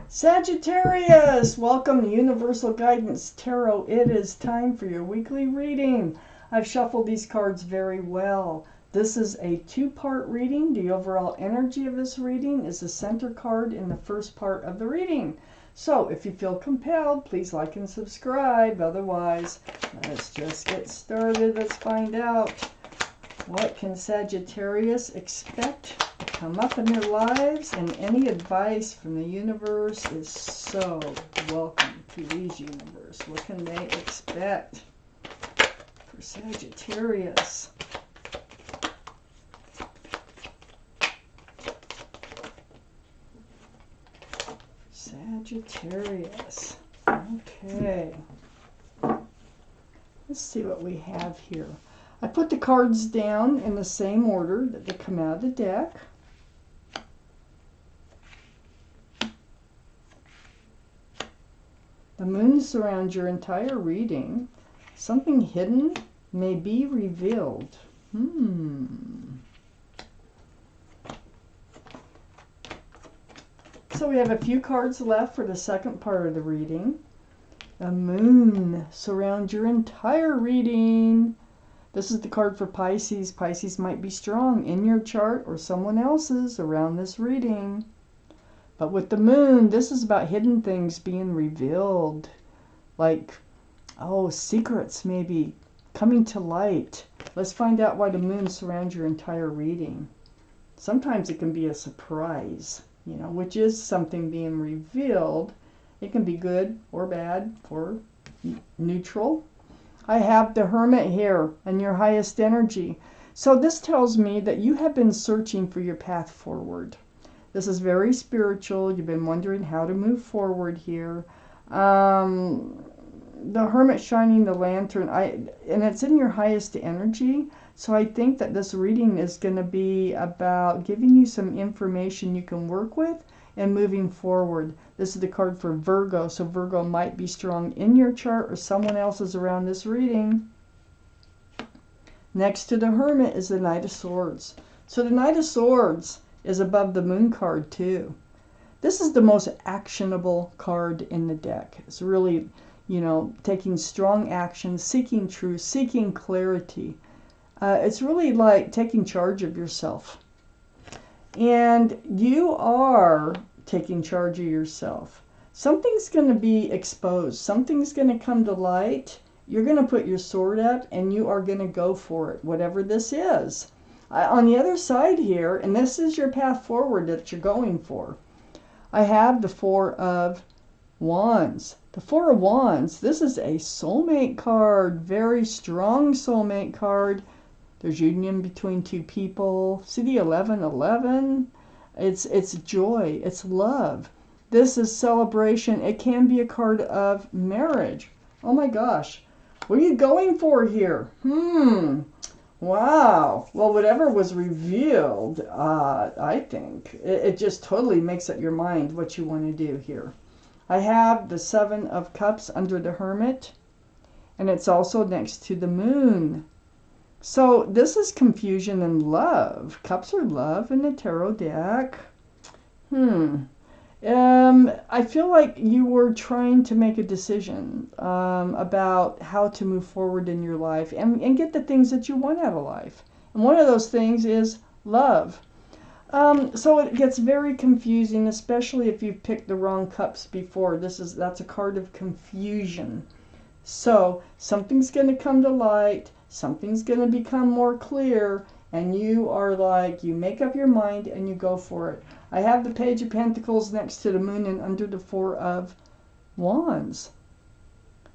Sagittarius, welcome to Universal Guidance Tarot. It is time for your weekly reading. I've shuffled these cards very well. This is a two-part reading. The overall energy of this reading is the center card in the first part of the reading. So if you feel compelled, please like and subscribe. Otherwise, let's just get started. Let's find out what can Sagittarius expect to come up in their lives, and any advice from the universe is so welcome to these universe. What can they expect for Sagittarius? Sagittarius. Okay. Let's see what we have here. I put the cards down in the same order that they come out of the deck. The moon surrounds your entire reading. Something hidden may be revealed. So we have a few cards left for the second part of the reading. The moon surrounds your entire reading. This is the card for Pisces. Pisces might be strong in your chart or someone else's around this reading. But with the moon, this is about hidden things being revealed. Like, secrets maybe coming to light. Let's find out why the moon surrounds your entire reading. Sometimes it can be a surprise, which is something being revealed. It can be good or bad or neutral. I have the Hermit here and your highest energy. So this tells me that you have been searching for your path forward. This is very spiritual. You've been wondering how to move forward here. The Hermit shining the lantern, and it's in your highest energy. So I think that this reading is going to be about giving you some information you can work with and moving forward. This is the card for Virgo, so Virgo might be strong in your chart or someone else's around this reading. Next to the Hermit is the Knight of Swords. So the Knight of Swords is above the Moon card too. This is the most actionable card in the deck. It's really, taking strong action, seeking truth, seeking clarity. It's really like taking charge of yourself. And you are taking charge of yourself. Something's going to be exposed. Something's going to come to light. You're going to put your sword up and you are going to go for it, whatever this is. On the other side here, and this is your path forward that you're going for, I have the Four of Wands. The Four of Wands, this is a soulmate card, very strong soulmate card. There's union between two people. See the 1111? It's joy. It's love. This is celebration. It can be a card of marriage. Oh my gosh. What are you going for here? Wow. Well, whatever was revealed, I think, it just totally makes up your mind what you want to do here. I have the Seven of Cups under the Hermit, and it's also next to the Moon. So this is confusion and love. Cups are love in the tarot deck. I feel like you were trying to make a decision about how to move forward in your life and get the things that you want out of life. And one of those things is love. So it gets very confusing, especially if you've picked the wrong cups before. That's a card of confusion. So something's going to come to light. Something's going to become more clear, and you are like, you make up your mind and you go for it. I have the Page of Pentacles next to the Moon and under the Four of Wands.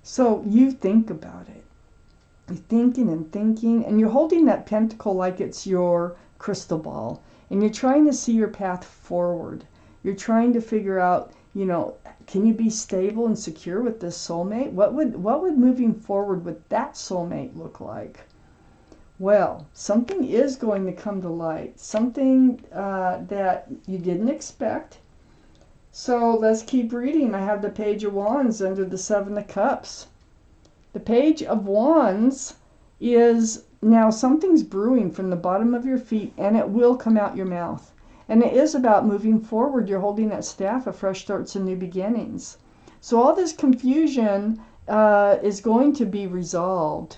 So you think about it. You're thinking and thinking, and you're holding that pentacle like it's your crystal ball, and you're trying to see your path forward. You're trying to figure out, can you be stable and secure with this soulmate? What would moving forward with that soulmate look like? Well, something is going to come to light. Something that you didn't expect. So let's keep reading. I have the Page of Wands under the Seven of Cups. The Page of Wands is now something's brewing from the bottom of your feet, and it will come out your mouth. And it is about moving forward. You're holding that staff of fresh starts and new beginnings. So all this confusion is going to be resolved.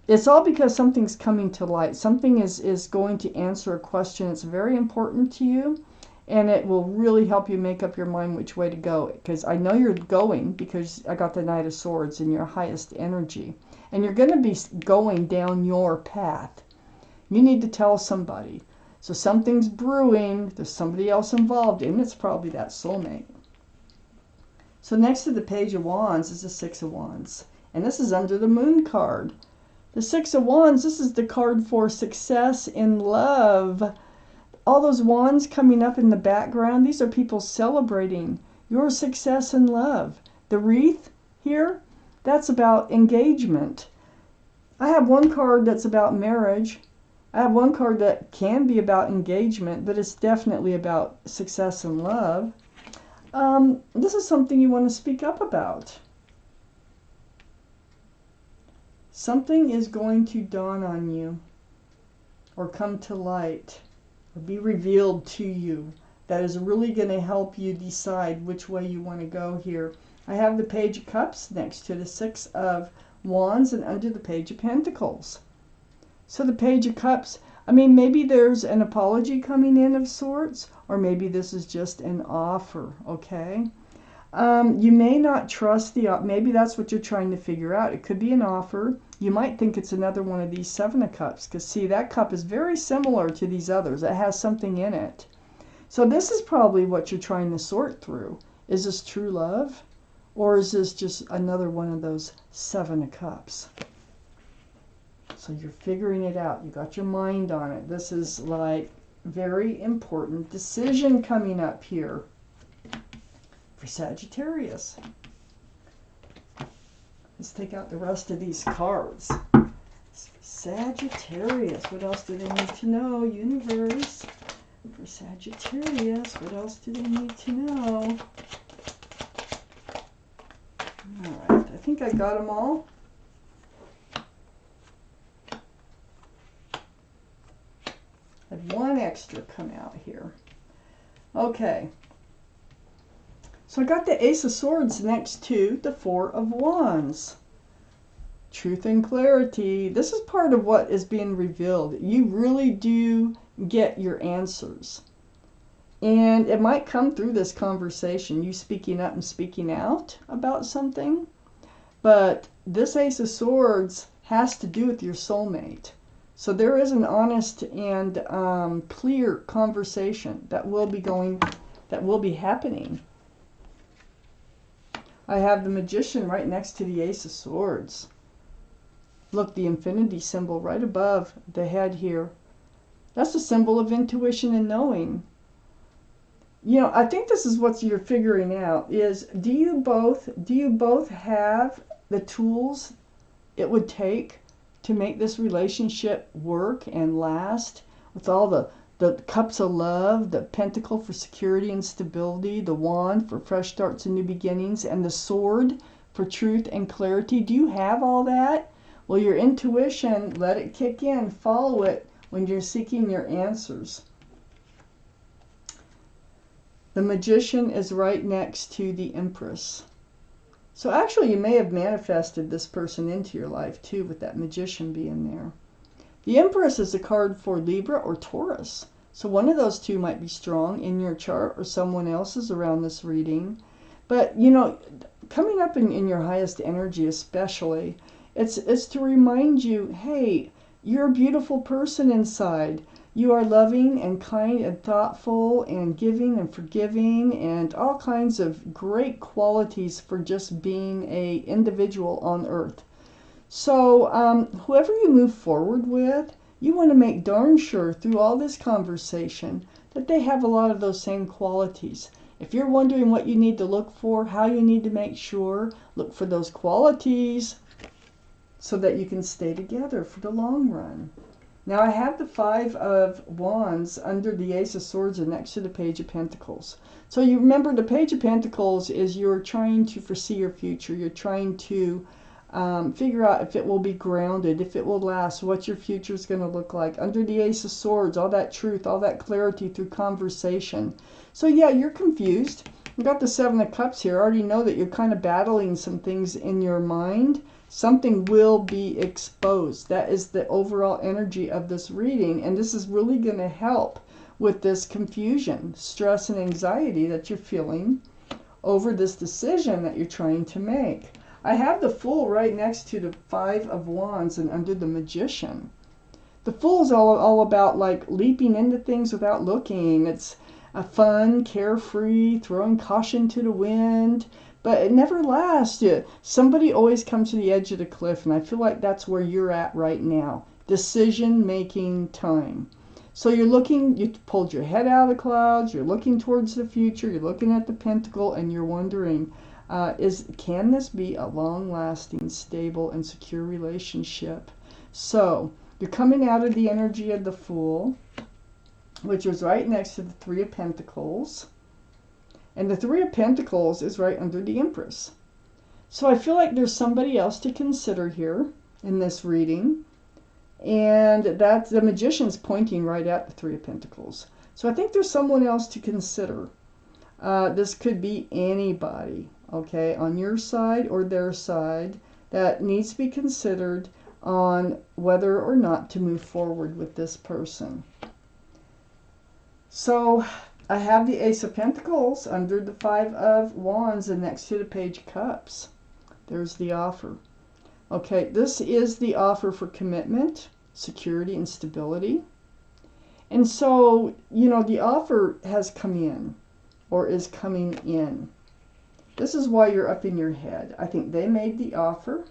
It's all because something's coming to light. Something is going to answer a question that's very important to you, and it will really help you make up your mind which way to go. Because I know you're going, because I got the Knight of Swords in your highest energy. And you're going to be going down your path. You need to tell somebody. So something's brewing, there's somebody else involved, and it's probably that soulmate. So next to the Page of Wands is the Six of Wands. And this is under the Moon card. The Six of Wands, this is the card for success in love. All those wands coming up in the background, these are people celebrating your success in love. The wreath here, that's about engagement. I have one card that's about marriage. I have one card that can be about engagement, but it's definitely about success in love. This is something you want to speak up about. Something is going to dawn on you, or come to light, or be revealed to you that is really going to help you decide which way you want to go here. I have the Page of Cups next to the Six of Wands and under the Page of Pentacles. So the Page of Cups, I mean, maybe there's an apology coming in of sorts, or maybe this is just an offer, okay? You may not trust maybe that's what you're trying to figure out. It could be an offer. You might think it's another one of these Seven of Cups, because see, that cup is very similar to these others. It has something in it. So this is probably what you're trying to sort through. Is this true love? Or is this just another one of those Seven of Cups? So you're figuring it out. You got your mind on it. This is like very important decision coming up here for Sagittarius. Let's take out the rest of these cards. Sagittarius, what else do they need to know? Universe. For Sagittarius, what else do they need to know? Alright, I think I got them all. I had one extra come out here. Okay. So I got the Ace of Swords next to the Four of Wands. Truth and clarity. This is part of what is being revealed. You really do get your answers. And it might come through this conversation, you speaking up and speaking out about something. But this Ace of Swords has to do with your soulmate. So there is an honest and clear conversation that will be happening. I have the Magician right next to the Ace of Swords. Look, the infinity symbol right above the head here. That's a symbol of intuition and knowing. You know, I think this is what you're figuring out is, do you both have the tools it would take to make this relationship work and last, with all the cups of love, the pentacle for security and stability, the wand for fresh starts and new beginnings, and the sword for truth and clarity? Do you have all that? Well, your intuition, let it kick in, follow it when you're seeking your answers. The Magician is right next to the Empress. So actually you may have manifested this person into your life too, with that Magician being there. The Empress is a card for Libra or Taurus. So one of those two might be strong in your chart, or someone else's around this reading. But, you know, coming up in your highest energy especially, it's to remind you, hey, you're a beautiful person inside. You are loving and kind and thoughtful and giving and forgiving and all kinds of great qualities for just being an individual on earth. So whoever you move forward with, you want to make darn sure through all this conversation that they have a lot of those same qualities. If you're wondering what you need to look for, how you need to make sure, look for those qualities so that you can stay together for the long run. Now I have the Five of Wands under the Ace of Swords and next to the Page of Pentacles. So you remember the Page of Pentacles is you're trying to foresee your future. You're trying to Figure out if it will be grounded, if it will last, what your future is going to look like. Under the Ace of Swords, all that truth, all that clarity through conversation. So yeah, you're confused. You got the Seven of Cups here. I already know that you're kind of battling some things in your mind. Something will be exposed. That is the overall energy of this reading. And this is really going to help with this confusion, stress, and anxiety that you're feeling over this decision that you're trying to make. I have the Fool right next to the Five of Wands and under the Magician. The Fool is all about like leaping into things without looking. It's a fun, carefree, throwing caution to the wind, but it never lasts. Somebody always comes to the edge of the cliff, and I feel like that's where you're at right now. Decision-making time. So you're looking, you pulled your head out of the clouds, you're looking towards the future, you're looking at the Pentacle, and you're wondering, can this be a long-lasting, stable, and secure relationship? So you're coming out of the energy of the Fool, which is right next to the Three of Pentacles. And the Three of Pentacles is right under the Empress. So I feel like there's somebody else to consider here in this reading. And that the Magician's pointing right at the Three of Pentacles. So I think there's someone else to consider. This could be anybody, okay, on your side or their side, that needs to be considered on whether or not to move forward with this person. So I have the Ace of Pentacles under the Five of Wands and next to the Page of Cups. There's the offer. Okay, this is the offer for commitment, security, and stability. And so, you know, the offer has come in or is coming in. This is why you're up in your head. I think they made the offer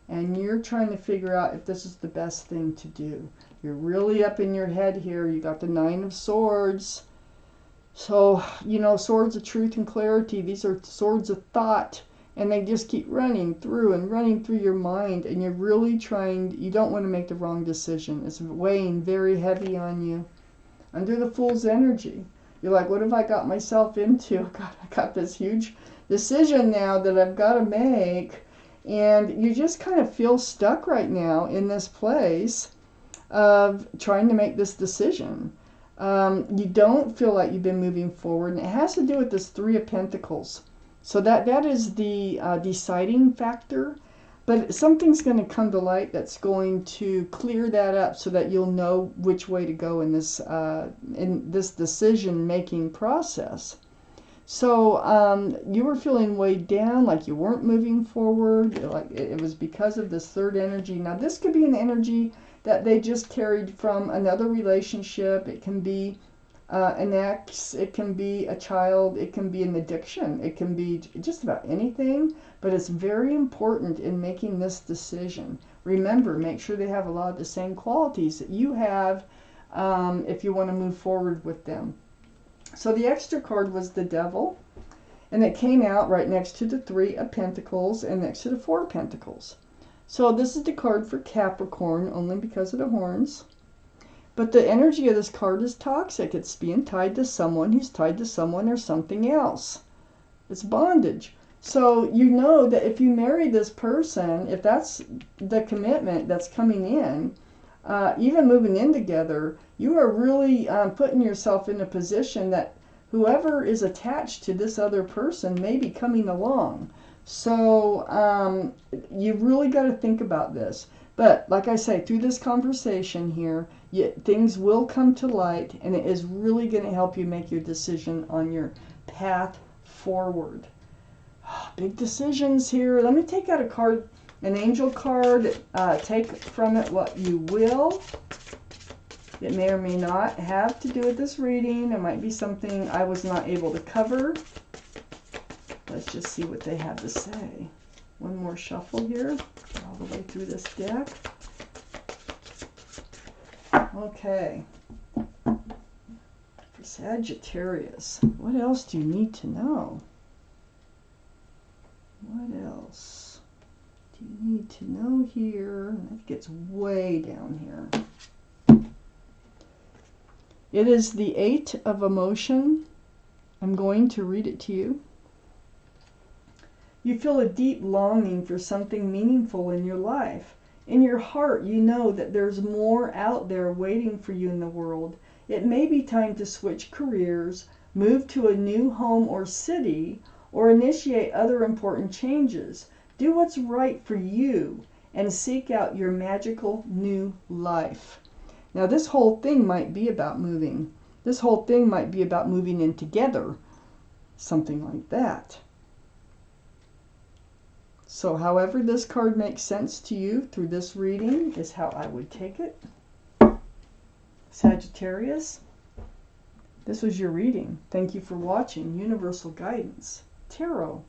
and you're trying to figure out if this is the best thing to do. You're really up in your head here. You got the Nine of Swords. So, you know, swords of truth and clarity. These are swords of thought. And they just keep running through your mind. And you're really trying, you don't want to make the wrong decision. It's weighing very heavy on you. Under the Fool's energy. You're like, what have I got myself into? God, I got this huge decision now that I've got to make. And you just kind of feel stuck right now in this place of trying to make this decision. You don't feel like you've been moving forward. And it has to do with this Three of Pentacles. So that is the deciding factor. But something's going to come to light that's going to clear that up so that you'll know which way to go in this decision-making process. So you were feeling weighed down, like you weren't moving forward, like it was because of this third energy. Now this could be an energy that they just carried from another relationship. It can be an ex, it can be a child, it can be an addiction, it can be just about anything, but it's very important in making this decision. Remember, make sure they have a lot of the same qualities that you have if you want to move forward with them. So the extra card was the Devil, and it came out right next to the Three of Pentacles and next to the Four of Pentacles. So this is the card for Capricorn, only because of the horns. But the energy of this card is toxic. It's being tied to someone who's tied to someone or something else. It's bondage. So you know that if you marry this person, if that's the commitment that's coming in, even moving in together, you are really putting yourself in a position that whoever is attached to this other person may be coming along. So you've really got to think about this. But like I say, through this conversation here, things will come to light, and it is really going to help you make your decision on your path forward. Big decisions here. Let me take out a card, an angel card. Take from it what you will. It may or may not have to do with this reading. It might be something I was not able to cover. Let's just see what they have to say. One more shuffle here, all the way through this deck. Okay. For Sagittarius, what else do you need to know? What else do you need to know here? It gets way down here. It is the Eight of Emotion. I'm going to read it to you. You feel a deep longing for something meaningful in your life. In your heart, you know that there's more out there waiting for you in the world. It may be time to switch careers, move to a new home or city, or initiate other important changes. Do what's right for you and seek out your magical new life. Now, this whole thing might be about moving. This whole thing might be about moving in together. Something like that. So however this card makes sense to you through this reading is how I would take it. Sagittarius, this was your reading. Thank you for watching Universal Guidance Tarot.